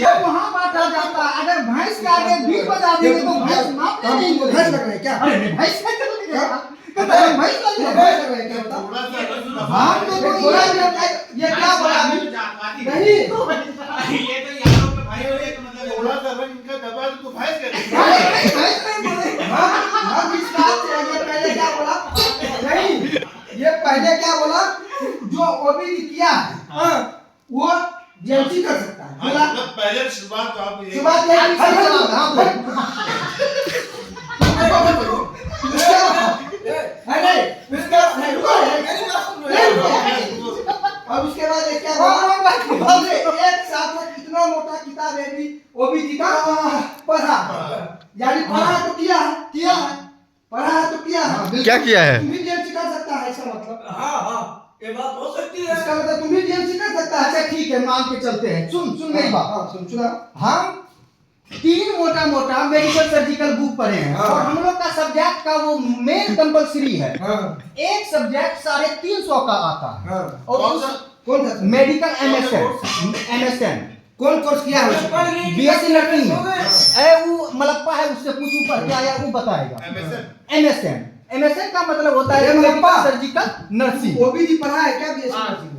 वहाँ बांटा जाता है। अगर भैंस के आगे भी बजा देंगे तो भैंस मापने नहीं बोलेगी। भैंस लग रहे हैं क्या? अरे नहीं, भैंस कैसे लगेगा? कहता है भैंस लग रहा है। भैंस लग रहे हैं क्या बता? हाँ तो ये क्या बोला अभी? नहीं ये तो यहाँ लोग के भाई हो गए तो मतलब थोड़ा सा रंग इनका दबा दो तो भैंस कर देंगे। नहीं, भैंस नहीं बोले। हम इस बात से आगे पहले क्या बोला? नहीं, ये पहले क्या बोला? जो ओबीसी किया है वो जेएमसी कर सकता है। बोला मतलब पहले शुरुआत तो आप ये शुरुआत यही से चला था। हाँ, बोल। नहीं, उसका अब उसके बाद एक क्या बोला? एक साथ में कितना मोटा किताब है भी ओबीसी का पढ़ा, यानी पढ़ा तो किया है, पढ़ा है तो किया है। क्या किया है? तुम भी जेएमसी कर सकता है इसका मतलब? हाँ ये बात हो सकती है। इसका मतलब तुम भी जेएमसी कर सकता है। अच्छा ठीक है, मान के चलते हैं। सुन मेरी बात। सुना हम 3 मोटा मेडिकल सर्जिकल बुक पढ़े हैं और हम लोग का सब्जेक्ट का वो मेन कंपलसरी है। एक सब्जेक्ट 350 का आता है और कौन सा? मेडिकल एमएसएन कौन कोर्स किया है? बीएससी नर्सिंग वो मलप्पा है, उससे पूछ ऊपर क्या आया वो बताएगा। एमएसएन का मतलब होता है मेडिकल सर्जिकल नर्सिंग। ओबीसी पढ़ा है क्या? बीएससी नर्सिंग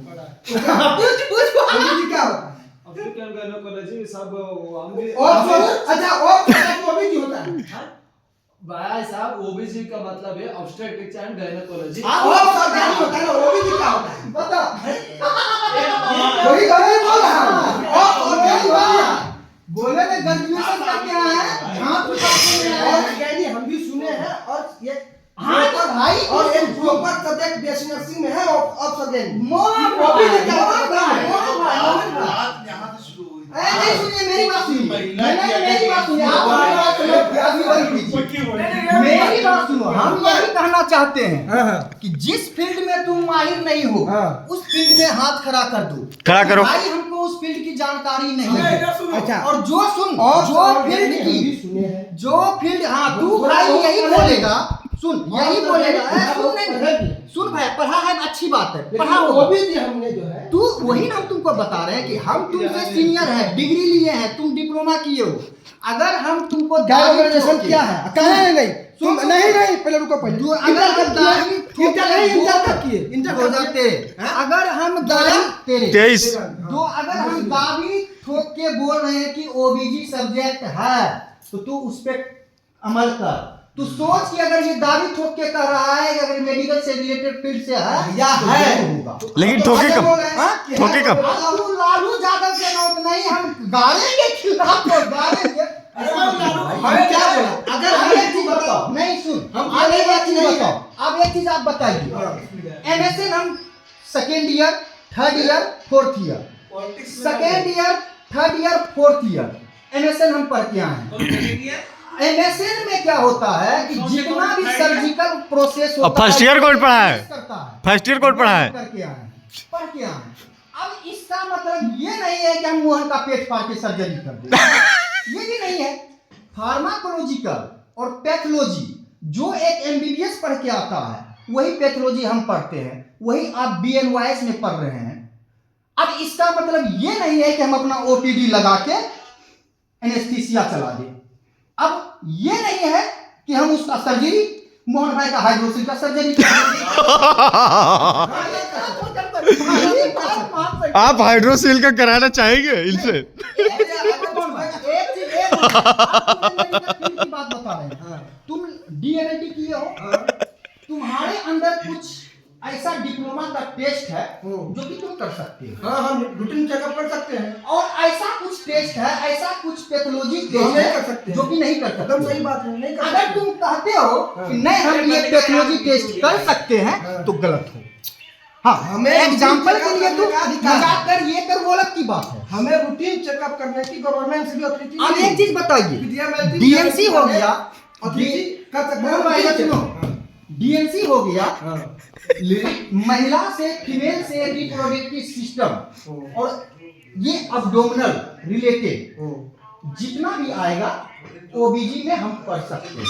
पूछ ओबीसी क्या होता है? अफ्रीकन गायनोकोलॉजी सब हम भी अच्छा ओबीसी होता है। भाई साहब ओबीसी का मतलब है ऑब्स्टेट्रिक्स एंड गायनोकोलॉजी। और सरकारी होता है ना, ओबीसी क्या होता है बता? वही बोल रहा हूं। और क्या हुआ? बोले ने ग्रेजुएशन करके आया है, हां तो और कहनी हम भी सुने हैं और ये हां तो भाई और एक प्रॉपर सब्जेक्ट बीएससी नर्सिंग में है और अब सब्जेक्ट मोर ओबीसी क्या होता है? बात यहाँ से शुरू हुई। नहीं सुनिए मेरी बात सुनिए। नहीं मेरी बात सुनिए, आप मेरी बात सुनो, अभी बंद कीजिए। मेरी बात सुनो, हम यही कहना चाहते हैं कि जिस फील्ड में तुम माहिर नहीं हो उस फील्ड में हाथ खड़ा कर दो। खड़ा करो। भाई हमको उस फील्ड की जानकारी नहीं है। अच्छा और जो फील्ड की जो फील्ड हाँ तू भाई यही बोलेगा। सुन यही बोलेगा। सुन भाई, पढ़ा है अच्छी बात है, पढ़ा होगा। ओबीसी हमने जो है तू वही हम तुमको बता रहे हैं कि हम तुमसे सीनियर हैं, डिग्री लिए हैं, तुम डिप्लोमा किए हो। अगर हम तुमको ग्रेजुएशन किया है कहाँ नहीं तुम नहीं पहले रुको पहले इंटर तक किए इंटर हो जाते। अगर हम दावी तेरे 23 अगर हम दावी ठोक के बोल रहे हैं कि ओबीसी सब्जेक्ट है तो तू उस पे अमल कर। तू सोच कि अगर ये दावी ठोक के कह रहा है कि अगर मेडिकल से रिलेटेड फील्ड से है या तो है होगा। लेकिन ठोके कब? ठोके कब? लालू यादव के नोट नहीं, हम गाड़ेंगे खिलाफ तो गाड़ेंगे। हम क्या बोला? अगर हम एक चीज बताओ, नहीं सुन, हम आगे एक चीज बताओ। अब एक चीज आप बताइए। एमएसएन हम second year, third year, fourth year, second year, third year, fourth year MSN हम पढ़ के आए हैं। एमएसएन में क्या होता है कि जितना भी सर्जिकल प्रोसेस होता है, फर्स्ट ईयर कोड पढ़ा है, करता है, फर्स्ट ईयर कोड पढ़ा है, करके आए, पढ़ के आए। अब इसका मतलब ये नहीं है कि हम मोहन का पेट फाड़ के सर्जरी कर दें। ये भी नहीं है। फार्माकोलॉजिकल और पैथोलॉजी जो एक एमबीबीएस पढ़ के आता है वही पैथोलॉजी हम पढ़ते हैं, वही आप बीएनवाईएस में पढ़ रहे हैं। अब इसका मतलब ये नहीं है कि हम अपना ओपीडी लगा के एनेस्थीसिया चला दें। अब ये नहीं है कि हम उसका सर्जरी मोहन भाई का हाइड्रोसिल का सर्जरी आप हाइड्रोसील का कराना चाहेंगे इनसे? बात बता रहे हैं, तुम डीएमएलटी किए हो, तुम्हारे अंदर कुछ ऐसा डिप्लोमा का टेस्ट है जो कि तुम कर सकते हो। हाँ हम रूटीन चेकअप कर सकते हैं और ऐसा कुछ टेस्ट है, ऐसा कुछ पैथोलॉजी हम टेस्ट नहीं है कर सकते जो कि नहीं कर एकदम सकते। सही बात है नहीं कर अगर तुम कहते हो कि नहीं हम ये पैथोलॉजी टेस्ट कर सकते हैं तो गलत हो। हाँ हमें एग्जांपल के लिए तू करने का अधिकार है। मजाक कर ये कर वो अलग की बात है। हमें रूटीन चेकअप करने की गवर्नमेंट से भी अथॉरिटी अब एक चीज बताइए, डीएनसी हो गया, अथॉरिटी कर सकते हैं डीएनसी हो गया, महिला से फीमेल से रिप्रोडक्टिव सिस्टम और ये अब्डोमिनल रिलेटेड जितना भी आएगा ओबीजी में हम पढ़ सकते हैं।